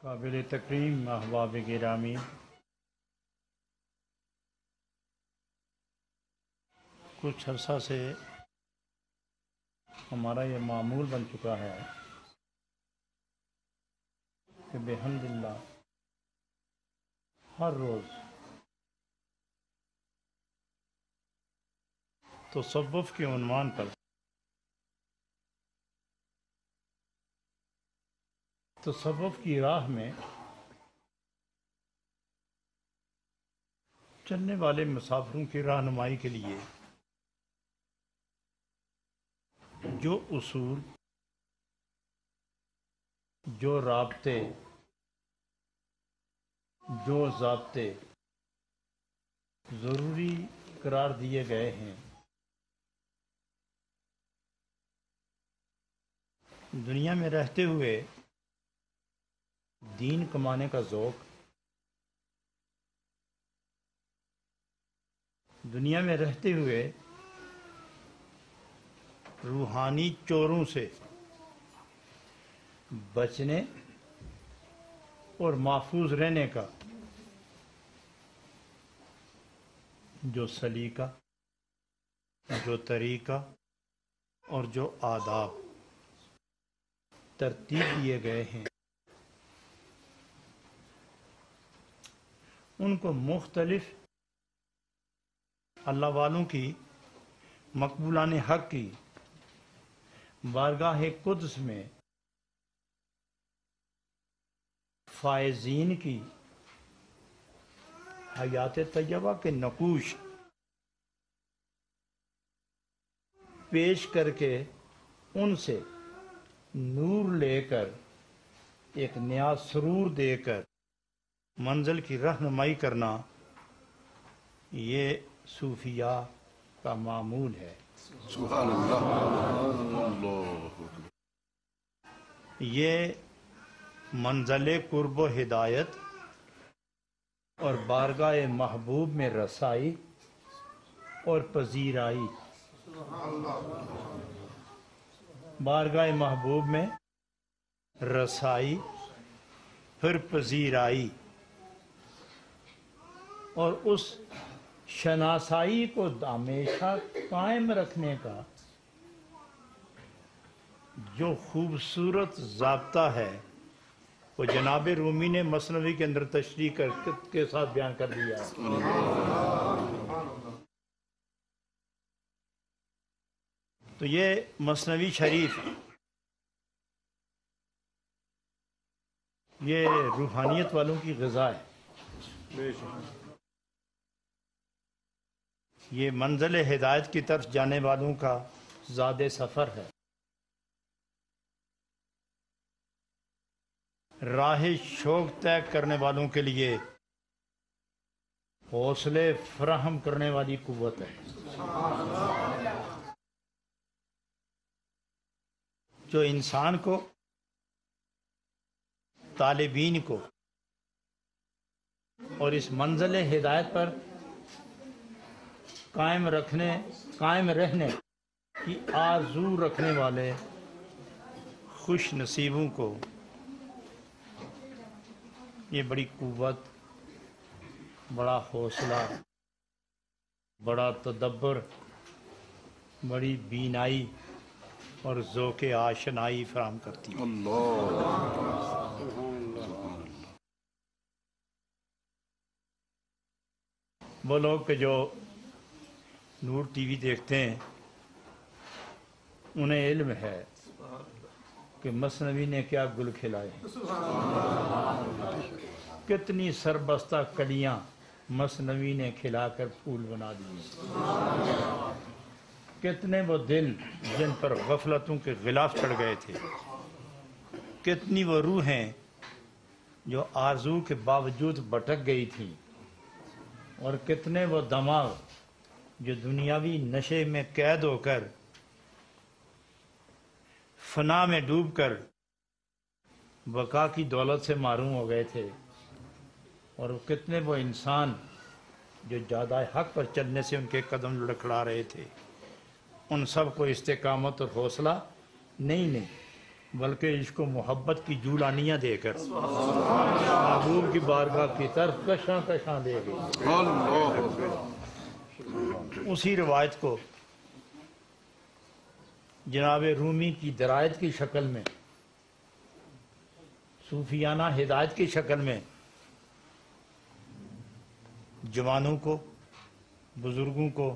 قابل تکریم احباب گرامی، کچھ عرصہ سے ہمارا یہ معمول بن چکا ہے کہ بحمداللہ ہر روز تصوف کے عنوان پر تصوف کی راہ میں چلنے والے مسافروں کی رہنمائی کے لیے جو اصول، جو رابطے، جو ضابطے ضروری قرار دیے گئے ہیں، دنیا میں رہتے ہوئے دین کمانے کا ذوق، دنیا میں رہتے ہوئے روحانی چوروں سے بچنے اور محفوظ رہنے کا جو سلیقہ، جو طریقہ اور جو آداب ترتیب دیے گئے ہیں، ان کو مختلف اللہ والوں کی مقبولان حق کی بارگاہ قدس میں فائزین کی حیات طیبہ کے نقوش پیش کر کے ان سے نور لے کر، ایک نیا سرور دے کر منزل کی رہنمائی کرنا، یہ صوفیاء کا معمول ہے۔ سبحان اللہ۔ یہ منزل قرب و ہدایت اور بارگاہ محبوب میں رسائی اور پذیرائی، بارگاہ محبوب میں رسائی پھر پذیرائی اور اس شناسائی کو ہمیشہ قائم رکھنے کا جو خوبصورت ضابطہ ہے، وہ جناب رومی نے مثنوی کے اندر تشریح کے ساتھ بیان کر دیا ہے۔ تو یہ مثنوی شریف یہ روحانیت والوں کی غذا ہے، یہ منزل ہدایت کی طرف جانے والوں کا زاد سفر ہے، راہ شوق طے کرنے والوں کے لیے حوصلے فراہم کرنے والی قوت ہے، جو انسان کو، طالبین کو اور اس منزل ہدایت پر قائم رہنے کی آرزو رکھنے والے خوش نصیبوں کو یہ بڑی قوت، بڑا حوصلہ، بڑا تدبر، بڑی بینائی اور ذوق آشنائی فراہم کرتی ہے۔ وہ لوگ کہ جو نور ٹی وی دیکھتے ہیں، انہیں علم ہے کہ مثنوی نے کیا گل کھلائے، کتنی سربستہ کلیاں مثنوی نے کھلا کر پھول بنا دیے، کتنے وہ دل جن پر غفلتوں کے غلاف چڑھ گئے تھے، کتنی وہ روحیں جو آرزو کے باوجود بھٹک گئی تھیں، اور کتنے وہ دماغ جو دنیاوی نشے میں قید ہو کر، فنا میں ڈوب کر بقا کی دولت سے معروم ہو گئے تھے، اور کتنے وہ انسان جو جادہ حق پر چلنے سے ان کے قدم لڑکھڑا رہے تھے، ان سب کو استقامت اور حوصلہ نہیں بلکہ عشق و محبت کی جولانیاں دے کر محبوب کی بارگاہ کی طرف کشاں کشاں لے گئی۔ اسی روایت کو جناب رومی کی درایت کی شکل میں، صوفیانہ ہدایت کی شکل میں جوانوں کو، بزرگوں کو،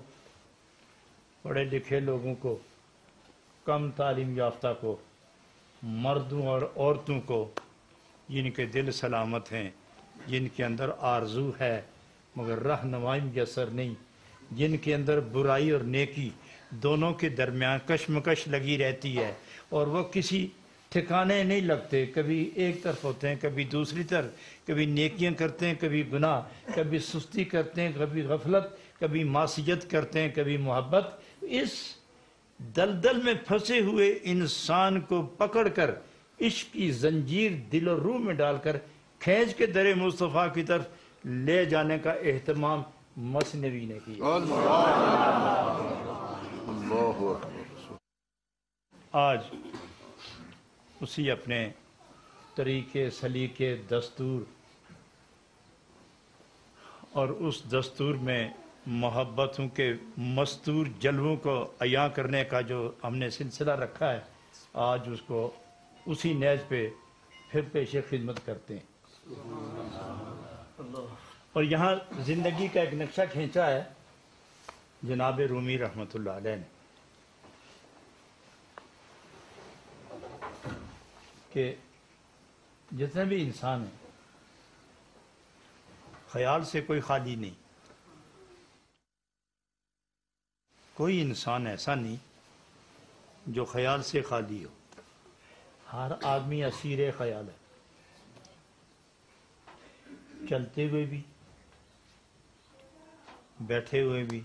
پڑھے لکھے لوگوں کو، کم تعلیم یافتہ کو، مردوں اور عورتوں کو، جن کے دل سلامت ہیں، جن کے اندر آرزو ہے مگر رہنمائی میسر نہیں، جن کے اندر برائی اور نیکی دونوں کے درمیان کشمکش لگی رہتی ہے اور وہ کسی ٹھکانے نہیں لگتے، کبھی ایک طرف ہوتے ہیں کبھی دوسری طرف، کبھی نیکیاں کرتے ہیں کبھی گناہ، کبھی سستی کرتے ہیں کبھی غفلت، کبھی معصیت کرتے ہیں کبھی محبت۔ اس دلدل میں پھنسے ہوئے انسان کو پکڑ کر عشق کی زنجیر دل و روح میں ڈال کر کھینچ کے در مصطفیٰ کی طرف لے جانے کا اہتمام مثنوی نے کیا۔ آج اسی اپنے طریقے، سلیقے، دستور اور اس دستور میں محبتوں کے مستور جلووں کو عیاں کرنے کا جو ہم نے سلسلہ رکھا ہے، آج اس کو اسی نیز پہ پھر پیش خدمت کرتے ہیں۔ اور یہاں زندگی کا ایک نقشہ کھینچا ہے جناب رومی رحمۃ اللہ علیہ نے کہ جتنے بھی انسان ہیں خیال سے کوئی خالی نہیں، کوئی انسان ایسا نہیں جو خیال سے خالی ہو، ہر آدمی اسیر خیال ہے، چلتے ہوئے بھی بیٹھے ہوئے بھی،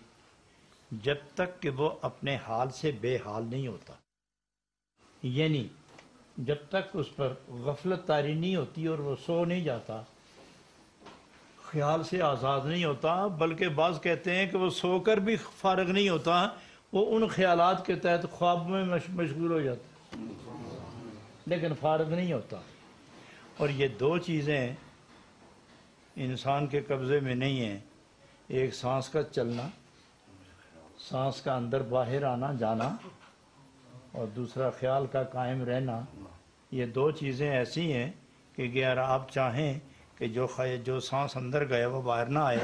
جب تک کہ وہ اپنے حال سے بے حال نہیں ہوتا، یعنی جب تک اس پر غفلت طاری نہیں ہوتی اور وہ سو نہیں جاتا، خیال سے آزاد نہیں ہوتا، بلکہ بعض کہتے ہیں کہ وہ سو کر بھی فارغ نہیں ہوتا، وہ ان خیالات کے تحت خواب میں مشغول ہو جاتا لیکن فارغ نہیں ہوتا۔ اور یہ دو چیزیں انسان کے قبضے میں نہیں ہیں، ایک سانس کا چلنا، سانس کا اندر باہر آنا جانا، اور دوسرا خیال کا قائم رہنا۔ یہ دو چیزیں ایسی ہیں کہ اگر آپ چاہیں کہ جو سانس اندر گیا وہ باہر نہ آئے،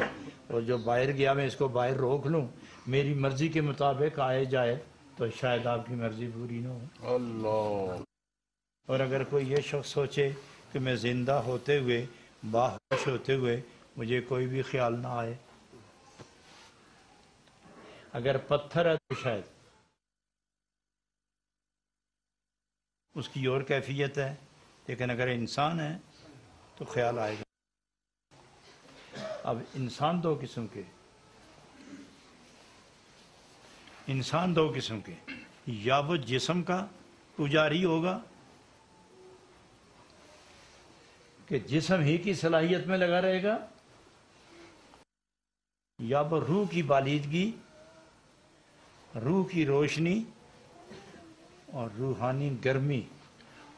اور جو باہر گیا میں اس کو باہر روک لوں، میری مرضی کے مطابق آئے جائے، تو شاید آپ کی مرضی پوری نہ ہو۔ اللہ۔ اور اگر کوئی یہ شخص سوچے کہ میں زندہ ہوتے ہوئے، باہوش ہوتے ہوئے مجھے کوئی بھی خیال نہ آئے، اگر پتھر ہے تو شاید اس کی اور کیفیت ہے، لیکن اگر انسان ہے تو خیال آئے گا۔ اب انسان دو قسم کے، یا وہ جسم کا پجاری ہوگا کہ جسم ہی کی صلاحیت میں لگا رہے گا، یا وہ روح کی بالیدگی، روح کی روشنی اور روحانی گرمی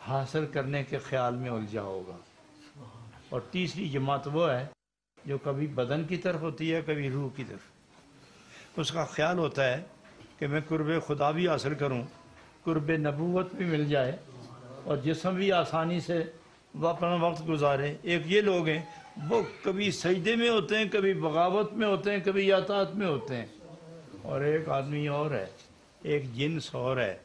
حاصل کرنے کے خیال میں الجھا ہوگا۔ اور تیسری جماعت وہ ہے جو کبھی بدن کی طرف ہوتی ہے کبھی روح کی طرف، اس کا خیال ہوتا ہے کہ میں قرب خدا بھی حاصل کروں، قرب نبوت بھی مل جائے، اور جسم بھی آسانی سے وہ اپنا وقت گزارے۔ ایک یہ لوگ ہیں وہ کبھی سجدے میں ہوتے ہیں، کبھی بغاوت میں ہوتے ہیں، کبھی اطاعت میں ہوتے ہیں۔ اور ایک آدمی اور ہے، ایک جنس اور ہے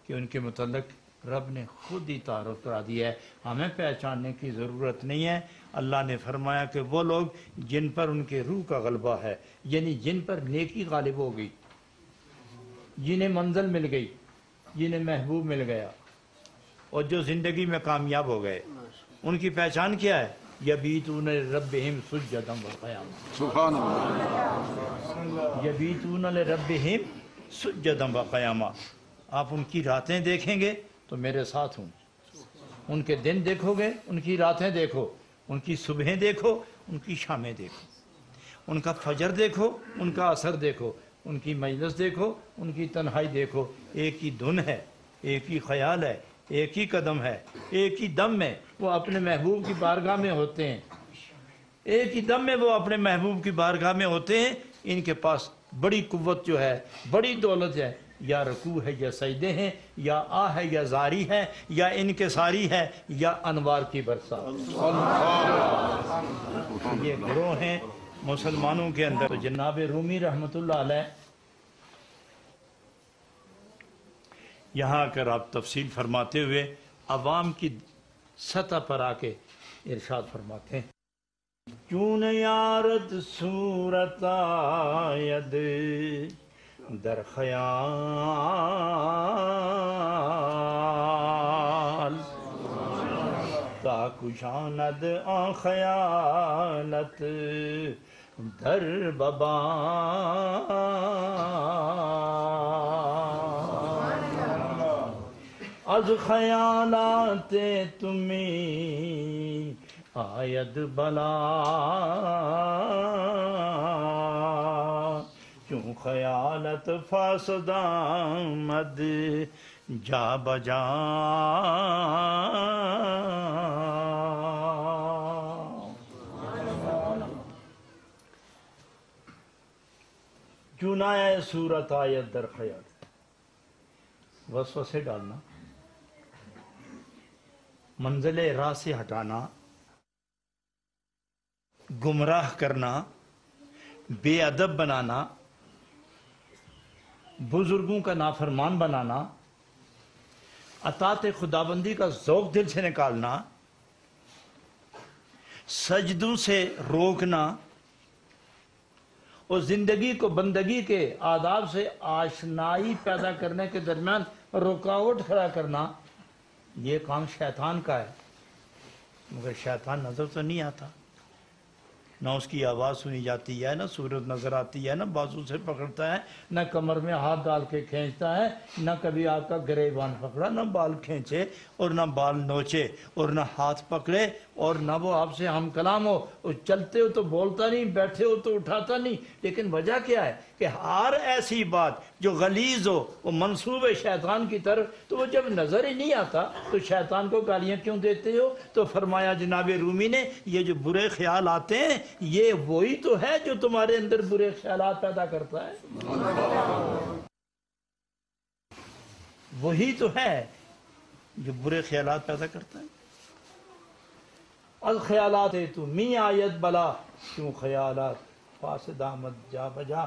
کہ ان کے متعلق رب نے خود ہی تعارف کرا دیا ہے، ہمیں پہچاننے کی ضرورت نہیں ہے۔ اللہ نے فرمایا کہ وہ لوگ جن پر ان کے روح کا غلبہ ہے، یعنی جن پر نیکی غالب ہو گئی، جنہیں منزل مل گئی، جنہیں محبوب مل گیا، اور جو زندگی میں کامیاب ہو گئے، ان کی پہچان کیا ہے؟ یبیتون لربہم سجدا وقیاما، سبحان اللہ۔ یبیتون لربہم سجدا وقیاما۔ آپ ان کی راتیں دیکھیں گے تو میرے ساتھ ہوں، ان کے دن دیکھو گے، ان کی راتیں دیکھو، ان کی صبحیں دیکھو، ان کی شامیں دیکھو، ان کا فجر دیکھو، ان کا عصر دیکھو، ان کی مجلس دیکھو، ان کی تنہائی دیکھو، ایک ہی دھن ہے، ایک ہی خیال ہے، ایک ہی قدم ہے، ایک ہی دم میں وہ اپنے محبوب کی بارگاہ میں ہوتے ہیں، ایک ہی دم میں وہ اپنے محبوب کی بارگاہ میں ہوتے ہیں۔ ان کے پاس بڑی قوت جو ہے، بڑی دولت ہے، یا رکوع ہے یا سجدے ہیں، یا آہ ہے یا زاری ہے، یا انکساری ہے، یا انوار کی برسات۔ یہ گروہ ہیں مسلمانوں کے اندر۔ تو جناب رومی رحمۃ اللہ علیہ یہاں اگر آپ تفصیل فرماتے ہوئے عوام کی سطح پر آ کے ارشاد فرماتے ہیں، چون یارت صورت آید در خیال، تا کشاند آن خیالت در ببال، از خیالات تمہیں آید بلا، چون خیالت فاسد آمد جا بجا، چون آیا صورت آیت در خیال، وسوسے ڈالنا، منزل راہ سے ہٹانا، گمراہ کرنا، بے ادب بنانا، بزرگوں کا نافرمان بنانا، اطاعت خداوندی کا ذوق دل سے نکالنا، سجدوں سے روکنا، اور زندگی کو بندگی کے آداب سے آشنائی پیدا کرنے کے درمیان رکاوٹ کھڑا کرنا، یہ کام شیطان کا ہے۔ مگر شیطان نظر تو نہیں آتا، نہ اس کی آواز سنی جاتی ہے، نہ صورت نظر آتی ہے، نہ بازو سے پکڑتا ہے، نہ کمر میں ہاتھ ڈال کے کھینچتا ہے، نہ کبھی آپ کا گریبان پکڑا، نہ بال کھینچے اور نہ بال نوچے اور نہ ہاتھ پکڑے اور نہ وہ آپ سے ہم کلام ہو، اور چلتے ہو تو بولتا نہیں، بیٹھے ہو تو اٹھاتا نہیں۔ لیکن وجہ کیا ہے کہ ہر ایسی بات جو غلیظ ہو وہ منسوب ہے شیطان کی طرف، تو وہ جب نظر ہی نہیں آتا تو شیطان کو گالیاں کیوں دیتے ہو؟ تو فرمایا جناب رومی نے، یہ جو برے خیال آتے ہیں یہ وہی تو ہے جو تمہارے اندر برے خیالات پیدا کرتا ہے، وہی تو ہے جو برے خیالات پیدا کرتا ہے۔ الخیالات تو می آیت بلا، کیوں خیالات فاسد آمد جا بجا۔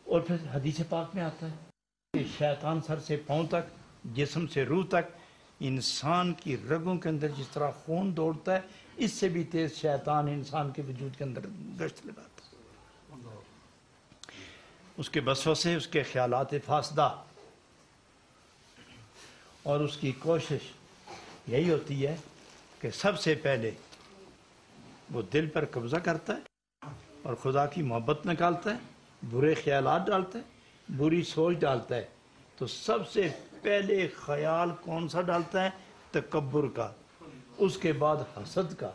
اور پھر حدیث پاک میں آتا ہے کہ شیطان سر سے پاؤں تک، جسم سے روح تک، انسان کی رگوں کے اندر جس طرح خون دوڑتا ہے اس سے بھی تیز شیطان انسان کے وجود کے اندر گشت لگاتا ہے۔ اس کے وسوسے، اس کے خیالات فاسدہ، اور اس کی کوشش یہی ہوتی ہے کہ سب سے پہلے وہ دل پر قبضہ کرتا ہے اور خدا کی محبت نکالتا ہے، برے خیالات ڈالتا ہے، بری سوچ ڈالتا ہے۔ تو سب سے پہلے خیال کون سا ڈالتا ہے؟ تکبر کا، اس کے بعد حسد کا،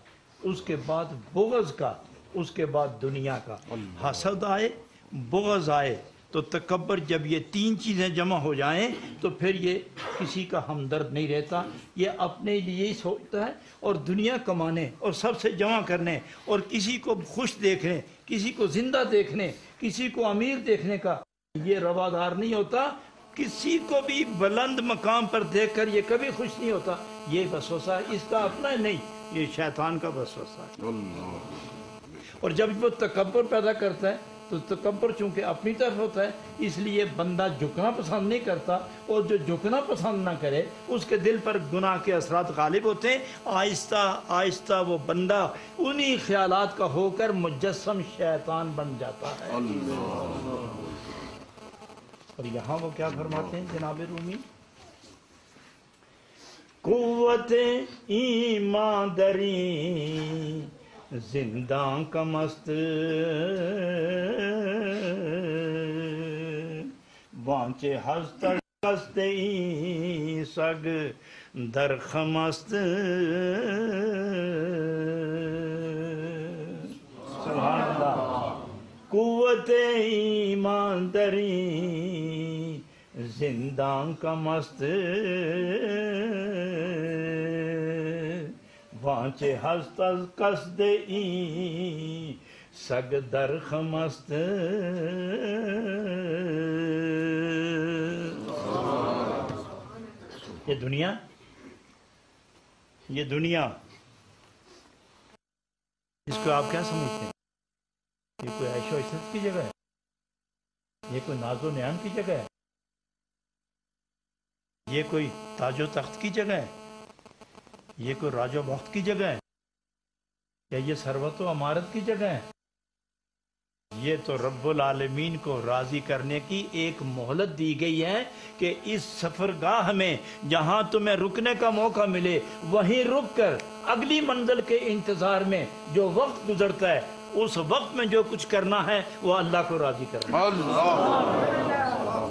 اس کے بعد بغض کا، اس کے بعد دنیا کا۔ حسد آئے، بغض آئے تو تکبر، جب یہ تین چیزیں جمع ہو جائیں تو پھر یہ کسی کا ہمدرد نہیں رہتا، یہ اپنے لیے ہی سوچتا ہے اور دنیا کمانے اور سب سے جمع کرنے اور کسی کو خوش دیکھنے، کسی کو زندہ دیکھنے، کسی کو امیر دیکھنے کا یہ روادار نہیں ہوتا۔ کسی کو بھی بلند مقام پر دیکھ کر یہ کبھی خوش نہیں ہوتا۔ یہ وسوسہ اس کا اپنا نہیں، یہ شیطان کا وسوسہ ہے۔ اور جب وہ تکبر پیدا کرتا ہے تو تکبر چونکہ اپنی طرف ہوتا ہے، اس لیے بندہ جھکنا پسند نہیں کرتا، اور جو جھکنا پسند نہ کرے اس کے دل پر گناہ کے اثرات غالب ہوتے ہیں۔ آہستہ آہستہ وہ بندہ انہی خیالات کا ہو کر مجسم شیطان بن جاتا ہے۔ اور یہاں وہ کیا فرماتے ہیں جناب رومی؟ قوت ایمان دری زنداں کا مست، وانچے ہستا کستے سگ درخمست سبحان اللہ قوت ایمان دری زندان کا مست وانچے ہست از قصد ای سگ درخمست یہ دنیا اس کو آپ کیا سمجھتے ہیں؟ یہ کوئی عیش و عشرت کی جگہ ہے؟ یہ کوئی ناز و نیام کی جگہ ہے؟ یہ کوئی تاج و تخت کی جگہ ہے؟ یہ کوئی راج و بخت کی جگہ ہے؟ یا یہ ثروت و عمارت کی جگہ ہے؟ یہ تو رب العالمین کو راضی کرنے کی ایک مہلت دی گئی ہے کہ اس سفرگاہ میں جہاں تمہیں رکنے کا موقع ملے وہیں رک کر اگلی منزل کے انتظار میں جو وقت گزرتا ہے اس وقت میں جو کچھ کرنا ہے وہ اللہ کو راضی کرنا ہے۔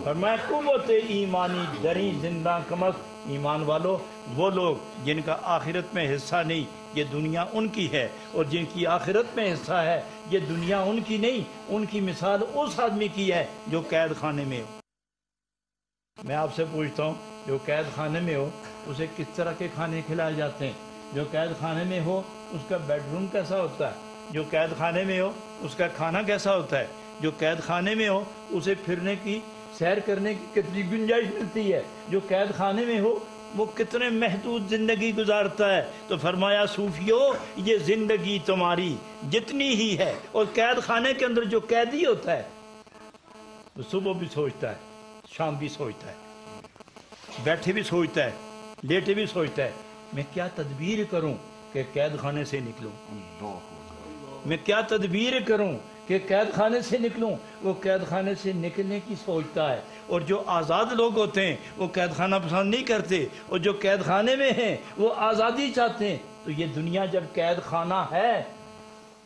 فرمایا قوت ایمانی دری زندہ کمست، ایمان والو وہ لوگ جن کا آخرت میں حصہ نہیں یہ دنیا ان کی ہے، اور جن کی آخرت میں حصہ ہے یہ دنیا ان کی نہیں، ان کی مثال اس آدمی کی ہے جو قید خانے میں ہو۔ میں آپ سے پوچھتا ہوں جو قید خانے میں ہو اسے کس طرح کے کھانے کھلائے جاتے ہیں؟ جو قید خانے میں ہو اس کا بیڈ روم کیسا ہوتا ہے؟ جو قید خانے میں ہو اس کا کھانا کیسا ہوتا ہے؟ جو قید خانے میں ہو اسے پھرنے کی سیر کرنے کی کتنی گنجائش ملتی ہے؟ جو قید خانے میں ہو وہ کتنے محدود زندگی گزارتا ہے؟ تو فرمایا صوفیو یہ زندگی تمہاری جتنی ہی ہے، اور قید خانے کے اندر جو قیدی ہوتا ہے وہ صبح بھی سوچتا ہے، شام بھی سوچتا ہے، بیٹھے بھی سوچتا ہے، لیٹے بھی سوچتا ہے میں کیا تدبیر کروں کہ قید خانے سے نکلوں، میں کیا تدبیر کروں کہ قید خانے سے نکلوں۔ وہ قید خانے سے نکلنے کی سوچتا ہے، اور جو آزاد لوگ ہوتے ہیں وہ قید خانہ پسند نہیں کرتے، اور جو قید خانے میں ہیں وہ آزادی چاہتے ہیں۔ تو یہ دنیا جب قید خانہ ہے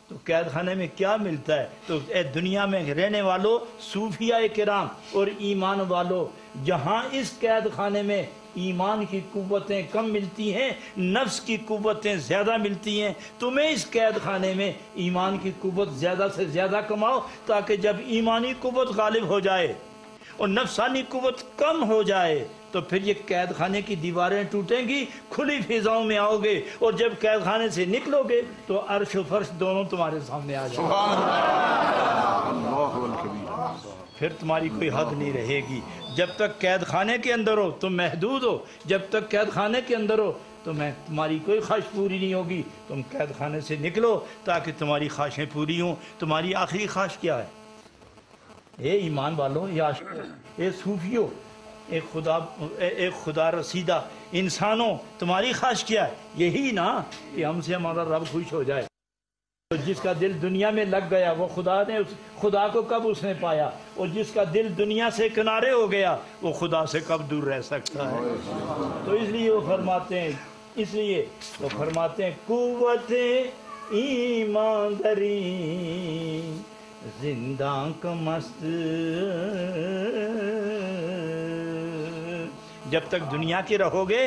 تو قید خانے میں کیا ملتا ہے؟ تو اے دنیا میں رہنے والوں، صوفیاء کرام اور ایمان والوں، جہاں اس قید خانے میں ایمان کی قوتیں کم ملتی ہیں، نفس کی قوتیں زیادہ ملتی ہیں، تمہیں اس قید خانے میں ایمان کی قوت زیادہ سے زیادہ کماؤ، تاکہ جب ایمانی قوت غالب ہو جائے اور نفسانی قوت کم ہو جائے تو پھر یہ قید خانے کی دیواریں ٹوٹیں گی، کھلی فضاؤں میں آؤ گے، اور جب قید خانے سے نکلو گے تو عرش و فرش دونوں تمہارے سامنے آ جائیں گے، پھر تمہاری کوئی حد نہیں رہے گی۔ جب تک قید خانے کے اندر ہو تم محدود ہو، جب تک قید خانے کے اندر ہو تمہاری کوئی خواہش پوری نہیں ہوگی۔ تم قید خانے سے نکلو تاکہ تمہاری خواہشیں پوری ہوں۔ تمہاری آخری خواہش کیا ہے؟ اے ایمان والوں، اے عاشقوں، اے صوفیوں، اے خدا رسیدہ انسانوں، تمہاری خواہش کیا ہے؟ یہی نا کہ ہم سے ہمارا رب خوش ہو جائے۔ تو جس کا دل دنیا میں لگ گیا وہ خدا کو کب اس نے پایا، اور جس کا دل دنیا سے کنارے ہو گیا وہ خدا سے کب دور رہ سکتا ہے؟ تو اس لیے وہ فرماتے ہیں قوت ایمانداری زندہ کا مست، جب تک دنیا کے رہو گے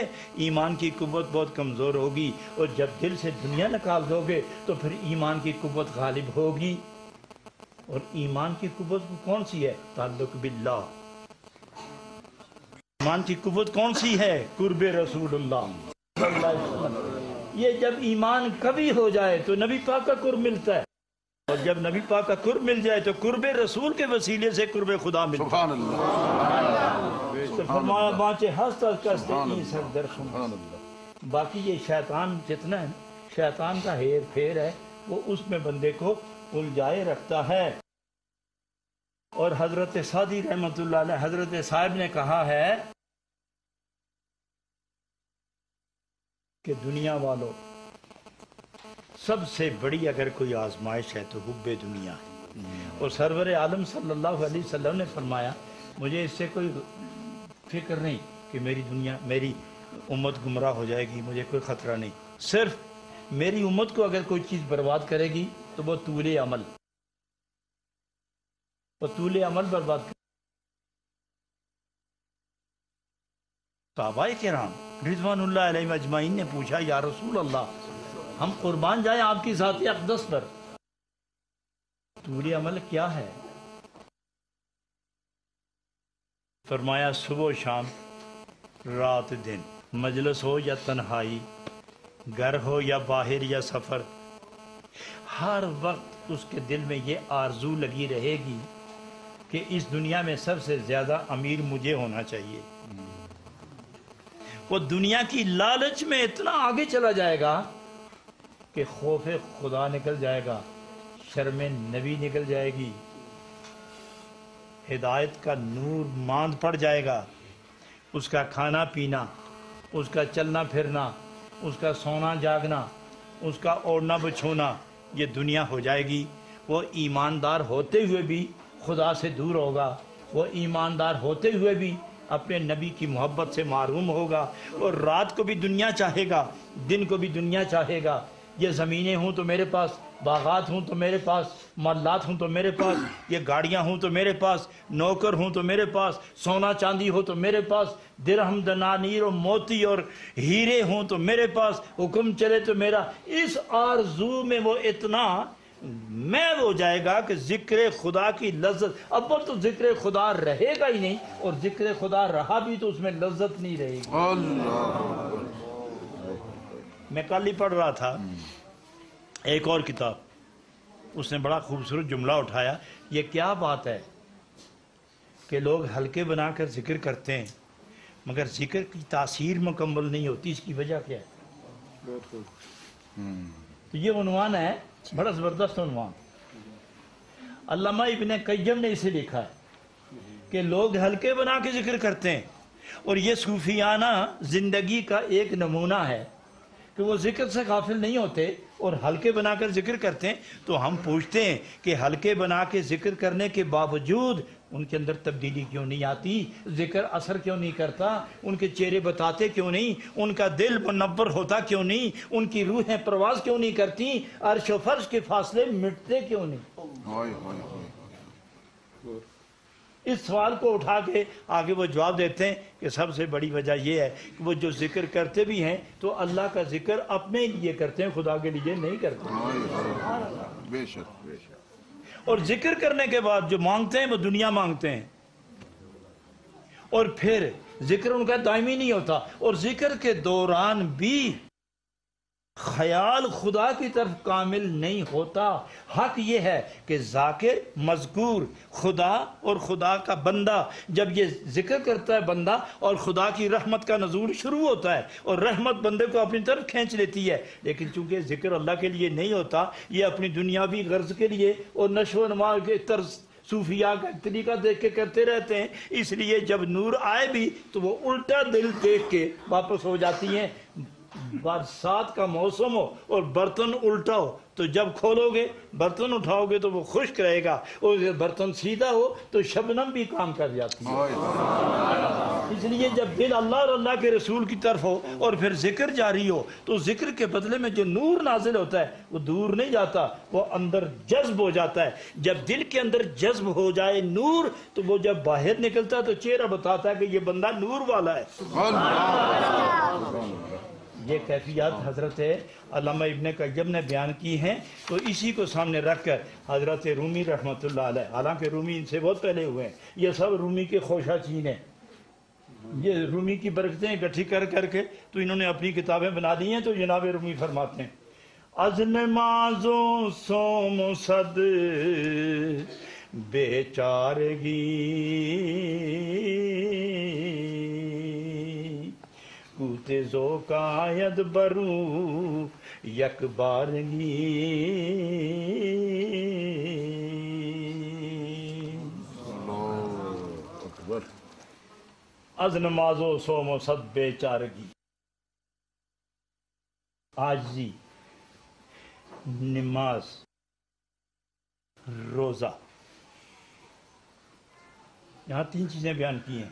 ایمان کی قوت بہت کمزور ہوگی، اور جب دل سے دنیا نکال دو گے تو پھر ایمان کی قوت غالب ہوگی۔ اور ایمان کی قوت کون سی ہے؟ تعلق باللہ۔ ایمان کی قوت کون سی ہے؟ قرب رسول اللہ صلی اللہ علیہ وسلم۔ یہ جب ایمان کبھی ہو جائے تو نبی پاک کا قرب ملتا ہے، اور جب نبی پاک کا قرب مل جائے تو قرب رسول کے وسیلے سے قرب خدا ملتا ہے۔ سبحان اللہ۔ تو فرمایا بانچے ہست کستے این سر درخم۔ باقی یہ شیطان جتنا ہے، شیطان کا ہیر پھیر ہے، وہ اس میں بندے کو الجھائے رکھتا ہے۔ اور حضرت سعدی رحمۃ اللہ علیہ، حضرت صاحب نے کہا ہے کہ دنیا والوں سب سے بڑی اگر کوئی آزمائش ہے تو حب دنیا ہے، اور سرور عالم صلی اللہ علیہ وسلم نے فرمایا مجھے اس سے کوئی فکر نہیں کہ میری امت گمراہ ہو جائے گی، مجھے کوئی خطرہ نہیں، صرف میری امت کو اگر کوئی چیز برباد کرے گی تو وہ طول عمل برباد کرے۔ صحابہ کرام رضوان اللہ علیہ مجمعین نے پوچھا یا رسول اللہ ہم قربان جائیں آپ کی ذات اقدس پر، طول عمل کیا ہے؟ فرمایا صبح و شام، رات دن، مجلس ہو یا تنہائی، گھر ہو یا باہر یا سفر، ہر وقت اس کے دل میں یہ آرزو لگی رہے گی کہ اس دنیا میں سب سے زیادہ امیر مجھے ہونا چاہیے۔ وہ دنیا کی لالچ میں اتنا آگے چلا جائے گا کہ خوف خدا نکل جائے گا، شرم نبی نکل جائے گی، ہدایت کا نور ماند پڑ جائے گا، اس کا کھانا پینا، اس کا چلنا پھرنا، اس کا سونا جاگنا، اس کا اوڑھنا بچھونا یہ دنیا ہو جائے گی۔ وہ ایماندار ہوتے ہوئے بھی خدا سے دور ہوگا، وہ ایماندار ہوتے ہوئے بھی اپنے نبی کی محبت سے محروم ہوگا، اور رات کو بھی دنیا چاہے گا، دن کو بھی دنیا چاہے گا۔ یہ زمینیں ہوں تو میرے پاس، باغات ہوں تو میرے پاس، محلات ہوں تو میرے پاس، یہ گاڑیاں ہوں تو میرے پاس، نوکر ہوں تو میرے پاس، سونا چاندی ہو تو میرے پاس، درہم دنانیر اور موتی اور ہیرے ہوں تو میرے پاس، حکم چلے تو میرا۔ اس آرزو میں وہ اتنا میں ہو جائے گا کہ ذکر خدا کی لذت، اول تو ذکر خدا رہے گا ہی نہیں، اور ذکر خدا رہا بھی تو اس میں لذت نہیں رہے گی۔ میں کل ہی پڑھ رہا تھا ایک اور کتاب، اس نے بڑا خوبصورت جملہ اٹھایا، یہ کیا بات ہے کہ لوگ حلقے بنا کر ذکر کرتے ہیں مگر ذکر کی تاثیر مکمل نہیں ہوتی، اس کی وجہ کیا ہے؟ تو یہ عنوان ہے، بڑا زبردست عنوان۔ علامہ ابن قیم نے اسے لکھا ہے کہ لوگ حلقے بنا کے ذکر کرتے ہیں، اور یہ صوفیانہ زندگی کا ایک نمونہ ہے کہ وہ ذکر سے غافل نہیں ہوتے اور حلقے بنا کر ذکر کرتے ہیں۔ تو ہم پوچھتے ہیں کہ حلقے بنا کے ذکر کرنے کے باوجود ان کے اندر تبدیلی کیوں نہیں آتی؟ ذکر اثر کیوں نہیں کرتا؟ ان کے چہرے بتاتے کیوں نہیں؟ ان کا دل منور ہوتا کیوں نہیں؟ ان کی روحیں پرواز کیوں نہیں کرتی؟ عرش و فرش کے فاصلے مٹتے کیوں نہیں؟ اس سوال کو اٹھا کے آگے وہ جواب دیتے ہیں کہ سب سے بڑی وجہ یہ ہے کہ وہ جو ذکر کرتے بھی ہیں تو اللہ کا ذکر اپنے لیے کرتے ہیں، خدا کے لیے نہیں کرتے۔ بے شک بے شک۔ اور ذکر کرنے کے بعد جو مانگتے ہیں وہ دنیا مانگتے ہیں، اور پھر ذکر ان کا دائمی نہیں ہوتا، اور ذکر کے دوران بھی خیال خدا کی طرف کامل نہیں ہوتا۔ حق یہ ہے کہ ذاکر، مذکور، خدا اور خدا کا بندہ، جب یہ ذکر کرتا ہے بندہ اور خدا کی رحمت کا نزول شروع ہوتا ہے اور رحمت بندے کو اپنی طرف کھینچ لیتی ہے، لیکن چونکہ ذکر اللہ کے لیے نہیں ہوتا، یہ اپنی دنیاوی غرض کے لیے اور نشو و نما کے طرز صوفیاء کا طریقہ دیکھ کے کرتے رہتے ہیں، اس لیے جب نور آئے بھی تو وہ الٹا دل دیکھ کے واپس ہو جاتی ہیں۔ برسات کا موسم ہو اور برتن الٹا ہو تو جب کھولو گے، برتن اٹھاؤ گے تو وہ خشک رہے گا، اور برتن سیدھا ہو تو شبنم بھی کام کر جاتی ہے۔ اس لیے جب دل اللہ اور اللہ کے رسول کی طرف ہو اور پھر ذکر جاری ہو تو ذکر کے بدلے میں جو نور نازل ہوتا ہے وہ دور نہیں جاتا، وہ اندر جذب ہو جاتا ہے۔ جب دل کے اندر جذب ہو جائے نور تو وہ جب باہر نکلتا ہے تو چہرہ بتاتا ہے کہ یہ بندہ نور والا ہے۔ یہ کیفیات حضرت علامہ ابن قیم نے بیان کی ہیں، تو اسی کو سامنے رکھ کر حضرت رومی رحمۃ اللہ علیہ، حالانکہ رومی ان سے بہت پہلے ہوئے ہیں، یہ سب رومی کے خوشہ چین ہیں، یہ رومی کی برکتیں اکٹھی کر کر کے تو انہوں نے اپنی کتابیں بنا دی ہیں۔ تو جناب رومی فرماتے ہیں از نمازوں سوم صد بے چارگی کوتے زو کاید برو یک بارگی از نماز و سوم و صد بے چارگی، عاجزی، نماز، روزہ، یہاں تین چیزیں بیان کی ہیں،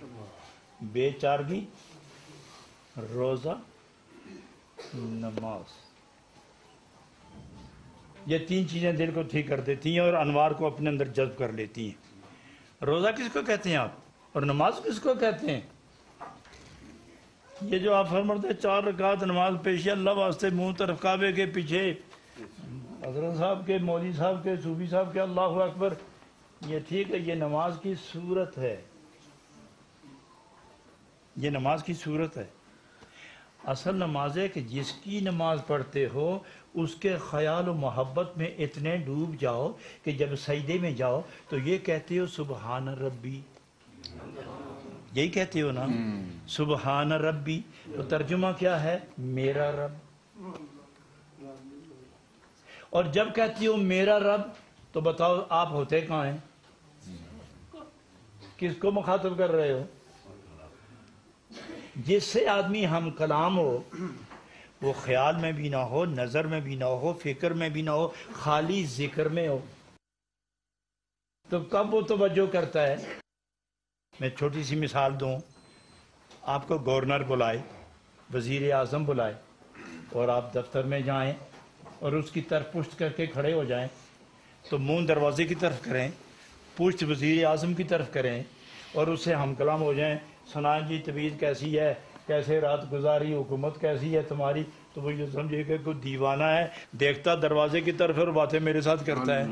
بے چارگی، روزہ، نماز۔ یہ تین چیزیں دل کو ٹھیک کر دیتی ہیں اور انوار کو اپنے اندر جذب کر لیتی ہیں۔ روزہ کس کو کہتے ہیں آپ، اور نماز کس کو کہتے ہیں؟ یہ جو آپ فرماتے ہیں 4 رکعت نماز پیشی اللہ واسطے منہ طرف کعبے کے پیچھے حضرت صاحب کے مولوی صاحب کے صوفی صاحب کے اللہ اکبر، یہ ٹھیک ہے، یہ نماز کی صورت ہے، یہ نماز کی صورت ہے۔ اصل نماز ہے کہ جس کی نماز پڑھتے ہو اس کے خیال و محبت میں اتنے ڈوب جاؤ کہ جب سجدے میں جاؤ تو یہ کہتے ہو سبحان ربی، یہی کہتے ہو نا، سبحان ربی، تو ترجمہ کیا ہے؟ میرا رب۔ اور جب کہتی ہو میرا رب تو بتاؤ آپ ہوتے کہاں ہیں؟ کس کو مخاطب کر رہے ہو؟ جس سے آدمی ہم کلام ہو وہ خیال میں بھی نہ ہو، نظر میں بھی نہ ہو، فکر میں بھی نہ ہو، خالی ذکر میں ہو، تو کب وہ توجہ کرتا ہے؟ میں چھوٹی سی مثال دوں، آپ کو گورنر بلائے، وزیر اعظم بلائے اور آپ دفتر میں جائیں اور اس کی طرف پشت کر کے کھڑے ہو جائیں تو منہ دروازے کی طرف کریں، پشت وزیر اعظم کی طرف کریں اور اس سے ہم کلام ہو جائیں، سنائیں جی طبیعت کیسی ہے، کیسے رات گزاری، حکومت کیسی ہے تمہاری، تو وہ یہ سمجھے کہ کوئی دیوانہ ہے، دیکھتا دروازے کی طرف اور باتیں میرے ساتھ کرتا ہے،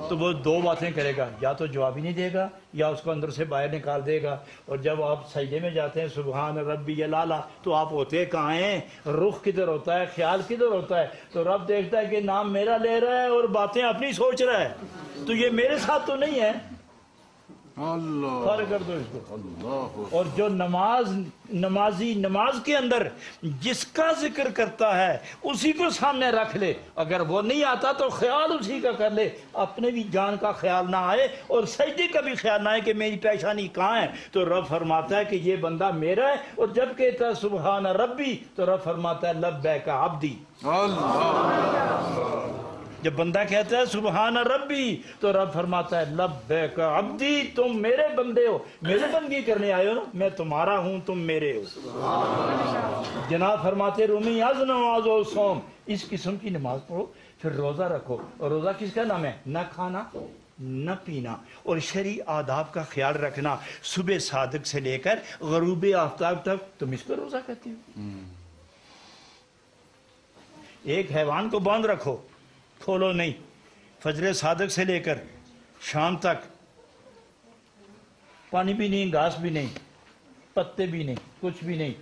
تو وہ 2 باتیں کرے گا، یا تو جواب ہی نہیں دے گا یا اس کو اندر سے باہر نکال دے گا۔ اور جب آپ سجدے میں جاتے ہیں سبحان ربی الاعلیٰ تو آپ ہوتے کہاں ہیں؟ رخ کدھر ہوتا ہے؟ خیال کدھر ہوتا ہے؟ تو رب دیکھتا ہے کہ نام میرا لے رہا ہے اور باتیں اپنی سوچ رہا ہے، تو یہ میرے ساتھ تو نہیں ہے، اللہ فارغ کر دو اس کو۔ اللہ اور جو نمازی نماز کے اندر جس کا ذکر کرتا ہے اسی کو سامنے رکھ لے، اگر وہ نہیں آتا تو خیال اسی کا کر لے، اپنے بھی جان کا خیال نہ آئے اور سجدے کا بھی خیال نہ آئے کہ میری پیشانی کہاں ہے، تو رب فرماتا ہے کہ یہ بندہ میرا ہے، اور جب کہتا ہے سبحان ربی تو رب فرماتا ہے لبیک عبدی۔ جب بندہ کہتا ہے سبحان ربی تو رب فرماتا ہے لبیک عبدی، تم میرے بندے ہو، میرے بندگی کرنے آئے ہو نا، میں تمہارا ہوں تم میرے ہو۔ جناب فرماتے رومی از نماز و صوم، اس قسم کی نماز پڑھو، پھر روزہ رکھو، اور روزہ کس کا نام ہے؟ نہ کھانا نہ پینا، اور شرعی آداب کا خیال رکھنا، صبح صادق سے لے کر غروب آفتاب تک، تم اس کو روزہ کہتے ہو۔ ایک حیوان کو باندھ رکھو، کھولو نہیں، فجر صادق سے لے کر شام تک پانی بھی نہیں، گھاس بھی نہیں، پتے بھی نہیں، کچھ بھی نہیں،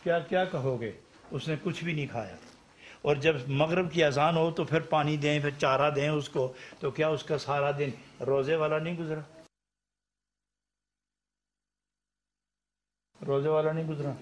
کیا کیا کہو گے؟ اس نے کچھ بھی نہیں کھایا۔ اور جب مغرب کی اذان ہو تو پھر پانی دیں، پھر چارہ دیں اس کو، تو کیا اس کا سارا دن روزے والا نہیں گزرا؟ روزے والا نہیں گزرا؟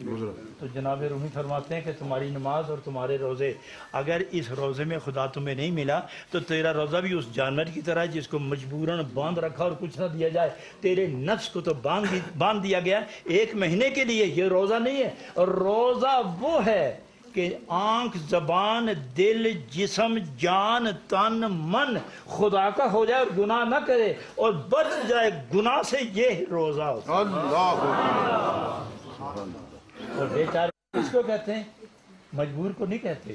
تو جناب رومی فرماتے ہیں کہ تمہاری نماز اور تمہارے روزے، اگر اس روزے میں خدا تمہیں نہیں ملا تو تیرا روزہ بھی اس جانور کی طرح ہے جس کو مجبوراً باندھ رکھا اور کچھ نہ دیا جائے، تیرے نفس کو تو باندھ دیا گیا 1 مہینے کے لیے، یہ روزہ نہیں ہے۔ اور روزہ وہ ہے کہ آنکھ، زبان، دل، جسم، جان، تن، من خدا کا ہو جائے اور گناہ نہ کرے اور بچ جائے گناہ سے، یہ روزہ ہوتا ہے۔ اللہ اور بے چارہ کس کو کہتے ہیں؟ مجبور کو نہیں کہتے،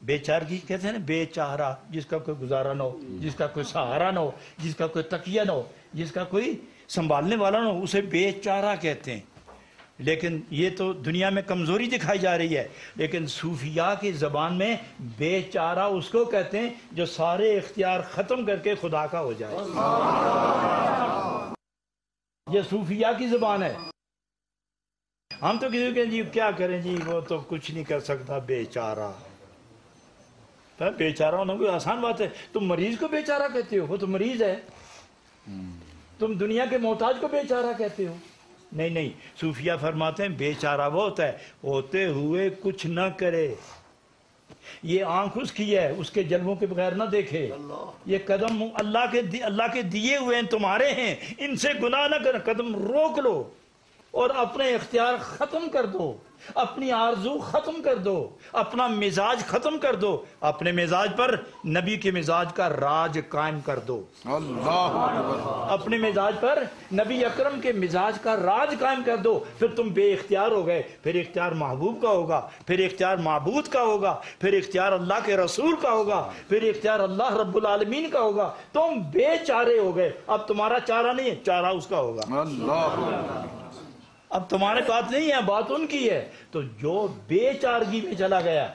بے چارگی کہتے ہیں نا، بے چارہ، جس کا کوئی گزارا نہ ہو، جس کا کوئی سہارا نہ ہو، جس کا کوئی تکیہ نہ ہو، جس کا کوئی سنبھالنے والا نہ ہو، اسے بے چارہ کہتے ہیں۔ لیکن یہ تو دنیا میں کمزوری دکھائی جا رہی ہے، لیکن صوفیاء کی زبان میں بے چارہ اس کو کہتے ہیں جو سارے اختیار ختم کر کے خدا کا ہو جائے، یہ صوفیاء کی زبان ہے۔ ہم تو کسی کہ جی کیا کریں جی، وہ تو کچھ نہیں کر سکتا، بے چارہ۔ بے چارہ ہونا کوئی آسان بات ہے؟ تم مریض کو بے چارہ کہتے ہو، وہ تو مریض ہے۔ تم دنیا کے محتاج کو بے چارہ کہتے ہو؟ نہیں نہیں، صوفیاء فرماتے ہیں بے چارہ وہ ہوتا ہے ہوتے ہوئے کچھ نہ کرے، یہ آنکھ اس کی ہے، اس کے جلووں کے بغیر نہ دیکھے، یہ قدم اللہ کے دیے ہوئے ہیں، تمہارے ہیں، ان سے گناہ نہ کر، قدم روک لو اور اپنے اختیار ختم کر دو، اپنی آرزو ختم کر دو، اپنا مزاج ختم کر دو، اپنے مزاج پر نبی کے مزاج کا راج قائم کر دو، اپنے مزاج پر نبی اکرم کے مزاج کا راج قائم کر دو، پھر تم بے اختیار ہو گئے، پھر اختیار محبوب کا ہوگا، پھر اختیار معبود کا ہوگا، پھر اختیار اللہ کے رسول کا ہوگا، پھر اختیار اللہ رب العالمین کا ہوگا، تم بے چارے ہو گئے، اب تمہارا چارہ نہیں ہے، چارہ اس کا ہوگا۔ اب تمہارے بات نہیں ہے، بات ان کی ہے۔ تو جو بے چارگی میں چلا گیا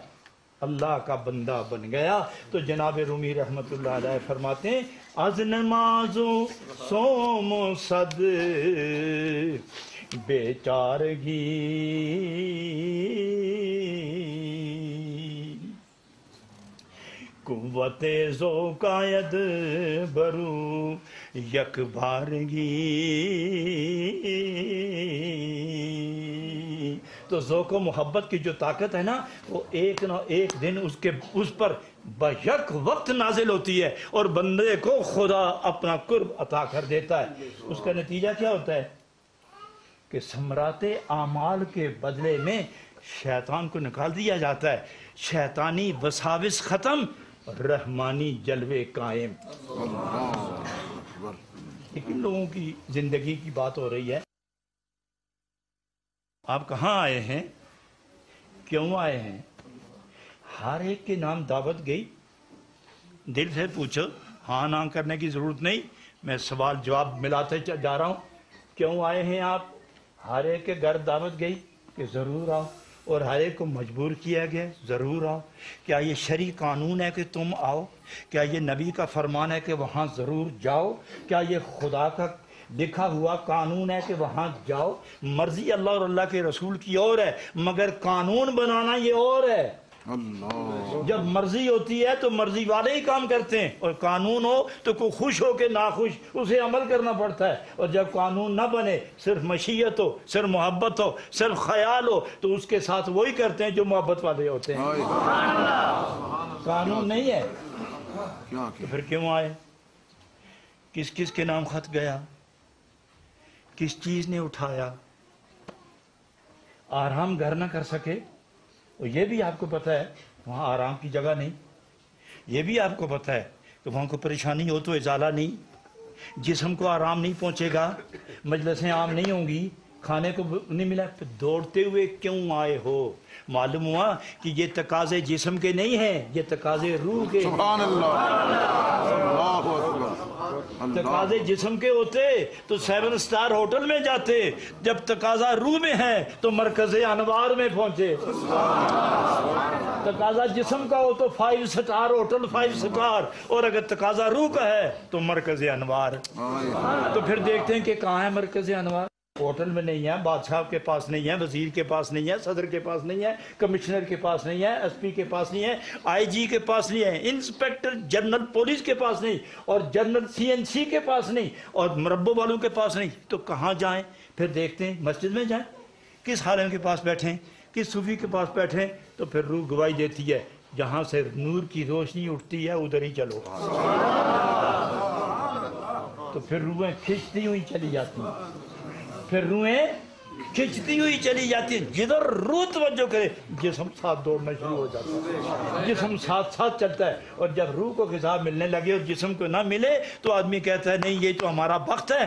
اللہ کا بندہ بن گیا، تو جناب رومی رحمت اللہ علیہ فرماتے ہیں از نماز و صوم و صد بے چارگی قوت ذوقائد برو یک بارگی۔ تو ذوق و محبت کی جو طاقت ہے نا، وہ ایک نہ ایک دن اس پر بیک وقت نازل ہوتی ہے اور بندے کو خدا اپنا قرب عطا کر دیتا ہے۔ اس کا نتیجہ کیا ہوتا ہے کہ ثمرات اعمال کے بدلے میں شیطان کو نکال دیا جاتا ہے، شیطانی وساوس ختم، رحمانی جلوے قائم۔ لیکن لوگوں کی زندگی کی بات ہو رہی ہے۔ آپ کہاں آئے ہیں، کیوں آئے ہیں؟ ہر ایک کے نام دعوت گئی، دل سے پوچھو، ہاں نہ کرنے کی ضرورت نہیں، میں سوال جواب ملاتے جا رہا ہوں۔ کیوں آئے ہیں آپ؟ ہر ایک کے گھر دعوت گئی کہ ضرور آؤ، اور ہر ایک کو مجبور کیا گیا ضرور آؤ۔ کیا یہ شرعی قانون ہے کہ تم آؤ؟ کیا یہ نبی کا فرمان ہے کہ وہاں ضرور جاؤ؟ کیا یہ خدا کا لکھا ہوا قانون ہے کہ وہاں جاؤ؟ مرضی اللہ اور اللہ کے رسول کی اور ہے، مگر قانون بنانا یہ اور ہے۔ جب مرضی ہوتی ہے تو مرضی والے ہی کام کرتے ہیں، اور قانون ہو تو کوئی خوش ہو کے ناخوش اسے عمل کرنا پڑتا ہے۔ اور جب قانون نہ بنے، صرف مشیت ہو، صرف محبت ہو، صرف خیال ہو، تو اس کے ساتھ وہی کرتے ہیں جو محبت والے ہوتے ہیں۔ قانون نہیں ہے تو پھر کیوں آئے؟ کس کس کے نام خط گیا؟ کس چیز نے اٹھایا؟ آرام گھر نہ کر سکے، اور یہ بھی آپ کو پتہ ہے وہاں آرام کی جگہ نہیں، یہ بھی آپ کو پتہ ہے کہ وہاں کو پریشانی ہو تو ازالہ نہیں، جسم کو آرام نہیں پہنچے گا، مجلسیں عام نہیں ہوں گی، کھانے کو نہیں ملا، پھر دوڑتے ہوئے کیوں آئے ہو؟ معلوم ہوا کہ یہ تقاضے جسم کے نہیں ہیں، یہ تقاضے روح کے۔ سبحان اللہ، اللہ اکبر۔ تقاضے جسم کے ہوتے تو 7 سٹار ہوٹل میں جاتے، جب تقاضا روح میں ہے تو مرکز انوار میں پہنچے۔ تقاضا جسم کا ہو تو 5 سٹار ہوٹل 5 سٹار، اور اگر تقاضا روح کا ہے تو مرکز انوار۔ تو پھر دیکھتے ہیں کہ کہاں ہے مرکز انوار؟ ہوٹل میں نہیں ہے، بادشاہ کے پاس نہیں ہے، وزیر کے پاس نہیں ہے، صدر کے پاس نہیں ہے، کمشنر کے پاس نہیں ہے، ایس پی کے پاس نہیں ہے، آئی جی کے پاس نہیں ہے، انسپیکٹر جنرل پولیس کے پاس نہیں، اور جنرل CNC کے پاس نہیں، اور مربو والوں کے پاس نہیں، تو کہاں جائیں؟ پھر دیکھتے ہیں مسجد میں جائیں، کس عالم کے پاس بیٹھیں، کس صوفی کے پاس بیٹھیں؟ تو پھر روح گواہی دیتی ہے جہاں سے نور کی روشنی اٹھتی ہے ادھر ہی چلو۔ تو پھر روحیں کھنچتی ہوئی چلی جاتی ہیں، پھر روحیں کھنچتی ہوئی چلی جاتی ہیں، جدھر روح توجہ کرے جسم ساتھ دوڑنا شروع ہو جاتا ہے، جسم ساتھ ساتھ چلتا ہے۔ اور جب روح کو غذا ملنے لگے اور جسم کو نہ ملے تو آدمی کہتا ہے نہیں یہ تو ہمارا وقت ہے۔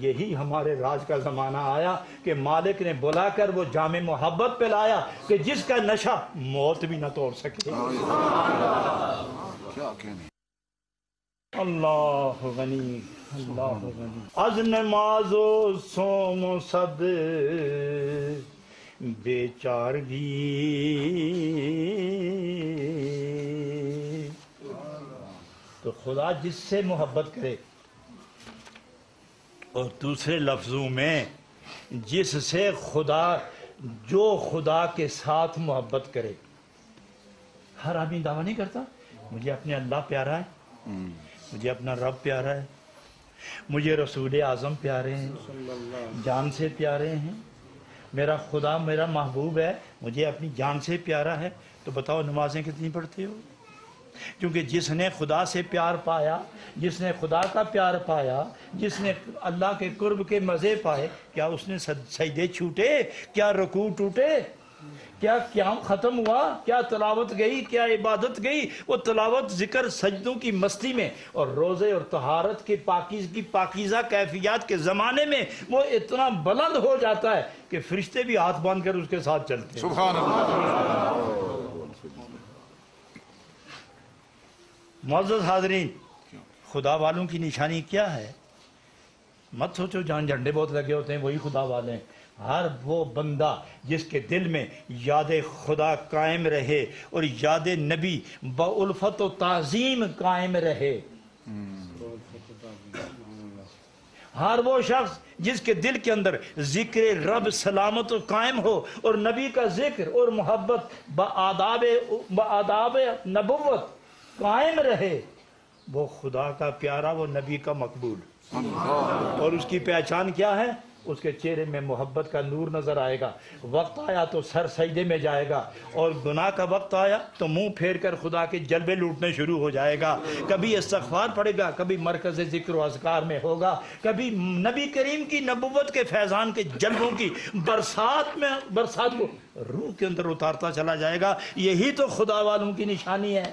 یہی ہمارے راج کا زمانہ آیا کہ مالک نے بلا کر وہ جام محبت پلایا کہ جس کا نشہ موت بھی نہ توڑ سکے۔ کیا کہنے؟ اللہ غنی، اللہ غنی۔ از نماز و صوم و صد بے چارگی تو خدا جس سے محبت کرے، اور دوسرے لفظوں میں جس سے جو خدا کے ساتھ محبت کرے۔ ہر آدمی دعویٰ نہیں کرتا مجھے اپنے اللہ پیارا ہے، مجھے اپنا رب پیارا ہے، مجھے رسول اعظم پیارے ہیں، جان سے پیارے ہیں، میرا خدا میرا محبوب ہے، مجھے اپنی جان سے پیارا ہے۔ تو بتاؤ نمازیں کتنی پڑھتے ہو؟ کیونکہ جس نے خدا سے پیار پایا، جس نے خدا کا پیار پایا، جس نے اللہ کے قرب کے مزے پائے، کیا اس نے سجدے چھوٹے؟ کیا رکوع ٹوٹے؟ کیا قیام ختم ہوا؟ کیا تلاوت گئی؟ کیا عبادت گئی؟ وہ تلاوت ذکر سجدوں کی مستی میں اور روزے اور طہارت کے پاکیزہ کیفیات کے زمانے میں وہ اتنا بلند ہو جاتا ہے کہ فرشتے بھی ہاتھ باندھ کر اس کے ساتھ چلتے ہیں۔ سبحان اللہ۔ معزز حاضرین، خدا والوں کی نشانی کیا ہے؟ مت سوچو جہاں جھنڈے بہت لگے ہوتے ہیں وہی خدا والے ہیں۔ ہر وہ بندہ جس کے دل میں یاد خدا قائم رہے اور یاد نبی بالفت و تعظیم قائم رہے، ہر وہ شخص جس کے دل کے اندر ذکر رب سلامت و قائم ہو اور نبی کا ذکر اور محبت بآداب نبوت قائم رہے، وہ خدا کا پیارا، وہ نبی کا مقبول۔ اور اس کی پہچان کیا ہے؟ اس کے چہرے میں محبت کا نور نظر آئے گا، وقت آیا تو سر سجدے میں جائے گا، اور گناہ کا وقت آیا تو منہ پھیر کر خدا کے جلوے لوٹنے شروع ہو جائے گا، کبھی استغفار پڑھے گا، کبھی مرکز ذکر و اذکار میں ہوگا، کبھی نبی کریم کی نبوت کے فیضان کے جلووں کی برسات کو روح کے اندر اتارتا چلا جائے گا۔ یہی تو خدا والوں کی نشانی ہے۔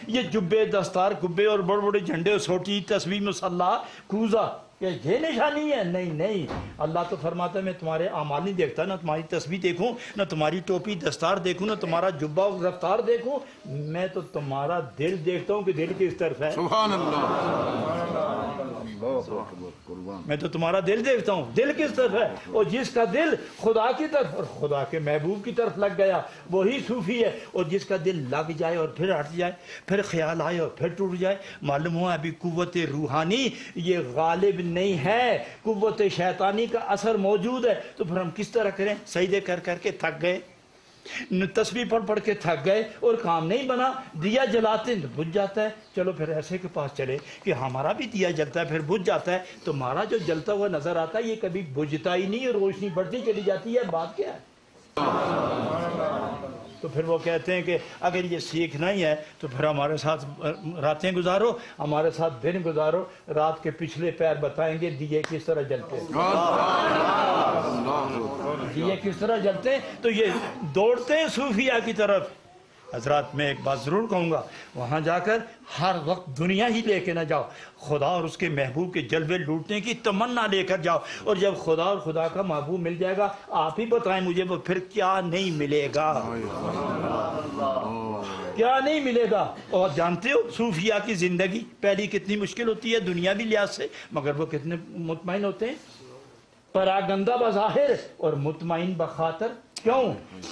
یہ جبے دستار کبے اور بڑے بڑے جھنڈے سوٹی تسبیح مسلح کوزہ، کہ یہ نشانی ہے؟ نہیں، اللہ تو فرماتا ہے میں تمہارے اعمال نہیں دیکھتا، نہ تمہاری تسبیح دیکھوں، نہ تمہاری ٹوپی دستار دیکھوں، نہ تمہارا جبہ و رفتار دیکھوں، میں تو تمہارا دل دیکھتا ہوں کہ دل کس طرف ہے۔ سبحان اللہ، میں تو تمہارا دل دیکھتا ہوں، دل کس طرف ہے، اور جس کا دل خدا کی طرف اور خدا کے محبوب کی طرف لگ گیا وہی صوفی ہے، اور جس کا دل لگ جائے اور پھر ہٹ جائے، پھر خیال آئے اور پھر ٹوٹ جائے، معلوم ہوا ابھی قوت روحانی یہ غالب نہیں ہے، قوت شیطانی کا اثر موجود ہے۔ تو پھر ہم کس طرح کریں؟ سجدے کر کر کے تھک گئے، تسبیح پڑھ کے تھک گئے اور کام نہیں بنا، دیا جلاتے ہیں تو بجھ جاتا ہے، چلو پھر ایسے کے پاس چلے کہ ہمارا بھی دیا جلتا ہے پھر بجھ جاتا ہے، تو ہمارا جو جلتا ہوا نظر آتا ہے یہ کبھی بجھتا ہی نہیں، روشنی بڑھتی چلی جاتی ہے، بات کیا ہے؟ تو پھر وہ کہتے ہیں کہ اگر یہ سیکھنا ہی ہے تو پھر ہمارے ساتھ راتیں گزارو، ہمارے ساتھ دن گزارو، رات کے پچھلے پیر بتائیں گے دیے کس طرح جلتے ہیں، دیے کس طرح جلتے ہیں۔ تو یہ دوڑتے ہیں صوفیہ کی طرف۔ حضرات میں ایک بات ضرور کہوں گا، وہاں جا کر ہر وقت دنیا ہی لے کے نہ جاؤ، خدا اور اس کے محبوب کے جلوے لوٹنے کی تمنا لے کر جاؤ، اور جب خدا اور خدا کا محبوب مل جائے گا آپ ہی بتائیں مجھے وہ پھر کیا نہیں ملے گا، کیا نہیں ملے گا۔ اور جانتے ہو صوفیہ کی زندگی پہلی کتنی مشکل ہوتی ہے دنیاوی لحاظ سے، مگر وہ کتنے مطمئن ہوتے ہیں، پراگندہ بظاہر اور مطمئن بخاطر۔ کیوں؟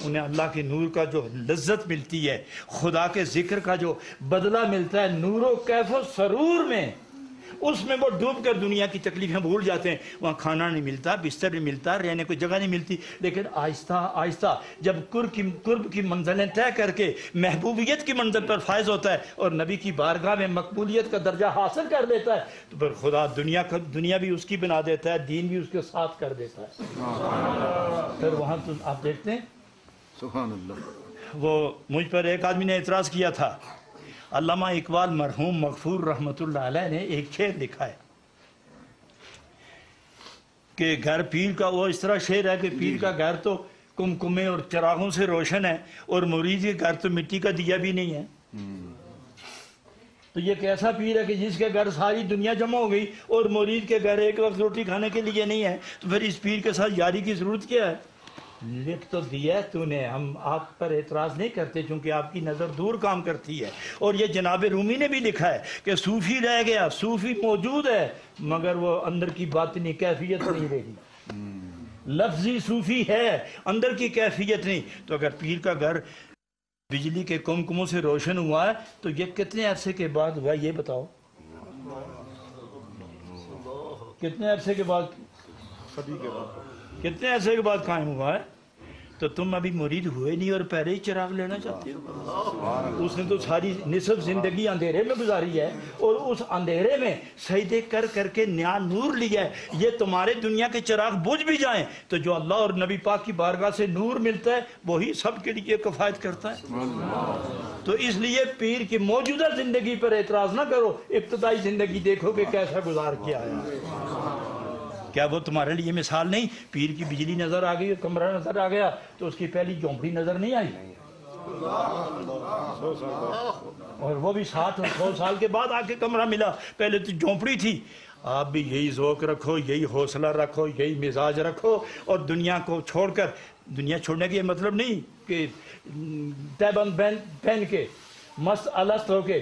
انہیں اللہ کے نور کا جو لذت ملتی ہے، خدا کے ذکر کا جو بدلہ ملتا ہے نور و کیف و سرور میں، اس میں وہ ڈوب کر دنیا کی تکلیفیں بھول جاتے ہیں۔ وہاں کھانا نہیں ملتا، بستر نہیں ملتا، رہنے کو جگہ نہیں ملتی، لیکن آہستہ آہستہ جب قرب کی منزلیں طے کر کے محبوبیت کی منزل پر فائز ہوتا ہے اور نبی کی بارگاہ میں مقبولیت کا درجہ حاصل کر لیتا ہے، تو پھر خدا دنیا بھی اس کی بنا دیتا ہے، دین بھی اس کے ساتھ کر دیتا ہے۔ پھر وہاں تو آپ دیکھتے ہیں سبحان اللہ، وہ مجھ پر ایک آدمی نے اعتراض کیا تھا، علامہ اقبال مرحوم مغفور رحمۃ اللہ علیہ نے ایک شعر لکھا ہے کہ گھر پیر کا، وہ اس طرح شعر ہے کہ پیر کا گھر تو کمکمے اور چراغوں سے روشن ہے اور مرید کے گھر تو مٹی کا دیا بھی نہیں ہے۔ تو یہ کیسا پیر ہے کہ جس کے گھر ساری دنیا جمع ہو گئی اور مرید کے گھر ایک وقت روٹی کھانے کے لیے نہیں ہے، تو پھر اس پیر کے ساتھ یاری کی ضرورت کیا ہے؟ لکھ تو دیا تو نے، ہم آپ پر اعتراض نہیں کرتے چونکہ آپ کی نظر دور کام کرتی ہے۔ اور یہ جناب رومی نے بھی لکھا ہے کہ صوفی رہ گیا، صوفی موجود ہے مگر وہ اندر کی باطنی کیفیت نہیں رہی، لفظی صوفی ہے اندر کی کیفیت نہیں۔ تو اگر پیر کا گھر بجلی کے کمکموں سے روشن ہوا ہے تو یہ کتنے عرصے کے بعد ہوا یہ بتاؤ، کتنے عرصے کے بعد، کتنے عرصے کے بعد قائم ہوا ہے؟ تو تم ابھی مرید ہوئے نہیں اور پہلے ہی چراغ لینا چاہتے ہو؟ اس نے تو ساری نصف زندگی اندھیرے میں گزاری ہے اور اس اندھیرے میں سجدے کر کر کے نیا نور لیا ہے۔ یہ تمہارے دنیا کے چراغ بجھ بھی جائیں تو جو اللہ اور نبی پاک کی بارگاہ سے نور ملتا ہے وہی سب کے لیے کفایت کرتا ہے۔ تو اس لیے پیر کی موجودہ زندگی پر اعتراض نہ کرو، ابتدائی زندگی دیکھو کہ کیسا گزار کیا ہے۔ کیا وہ تمہارے لیے مثال نہیں؟ پیر کی بجلی نظر آ گئی اور کمرہ نظر آ گیا تو اس کی پہلی جھونپڑی نظر نہیں آئی، اور وہ بھی 60 اور 100 سال کے بعد آ کے کمرہ ملا، پہلے تو جھونپڑی تھی۔ آپ بھی یہی ذوق رکھو، یہی حوصلہ رکھو، یہی مزاج رکھو، اور دنیا کو چھوڑ کر، دنیا چھوڑنے کا یہ مطلب نہیں کہ تیبند پہن کے مست الست ہو کے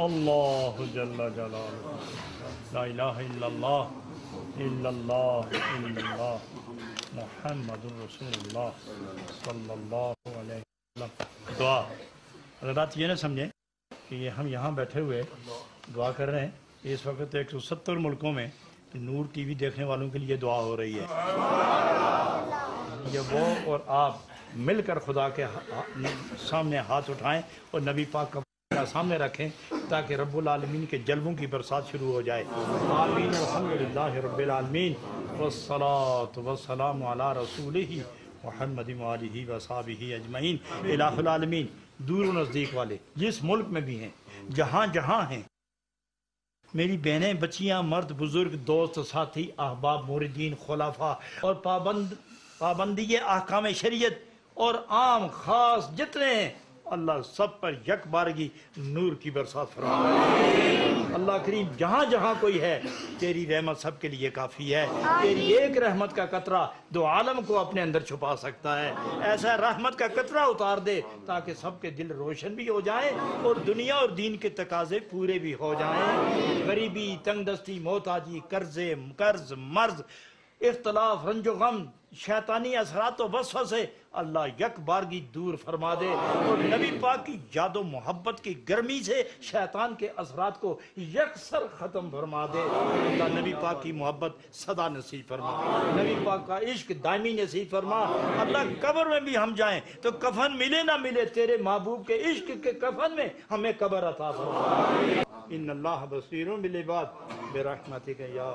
اللہ جل جلالہ لا الہ الا اللہ محمد رسول اللہ صلی اللہ علیہ وسلم۔ دعا حضرات یہ نہ سمجھیں کہ یہ ہم یہاں بیٹھے ہوئے دعا کر رہے ہیں، اس وقت 170 ملکوں میں نور ٹی وی دیکھنے والوں کے لیے دعا ہو رہی ہے۔ یہ وہ اور آپ مل کر خدا کے سامنے ہاتھ اٹھائیں اور نبی پاک کا سامنے رکھیں تاکہ رب العالمین کے جلووں کی برسات شروع ہو جائے۔ آمین الحمدللہ رب العالمین والصلاة والسلام علی رسولہ محمد وآلہ وصحبہ اجمعین۔ الہ العالمین دور و نزدیک والے جس ملک میں بھی ہیں، جہاں جہاں ہیں، میری بہنیں، بچیاں، مرد، بزرگ، دوست، ساتھی، احباب، موردین، خلفاء اور پابندی احکام شریعت اور عام خاص جتنے ہیں، اللہ سب پر یک بارگی نور کی برسات فرما۔ اللہ کریم جہاں جہاں کوئی ہے، تیری رحمت سب کے لیے کافی ہے۔ تیری ایک رحمت کا قطرہ دو عالم کو اپنے اندر چھپا سکتا ہے۔ ایسا رحمت کا قطرہ اتار دے تاکہ سب کے دل روشن بھی ہو جائیں اور دنیا اور دین کے تقاضے پورے بھی ہو جائیں۔ غریبی، تنگ دستی، محتاجی، قرض، مرض، اختلاف، رنج و غم، شیطانی اثرات و وسوسے اللہ یک بارگی دور فرما دے اور نبی پاک کی یاد و محبت کی گرمی سے شیطان کے اثرات کو یکسر ختم فرما دے۔ اللہ نبی پاک کی محبت سدا نصیب فرما، نبی پاک کا عشق دائمی نصیب فرما۔ اللہ قبر میں بھی ہم جائیں تو کفن ملے نہ ملے، تیرے محبوب کے عشق کے کفن میں ہمیں قبر عطا فرما۔ ان اللہ بصیر بالعباد برحمتک یا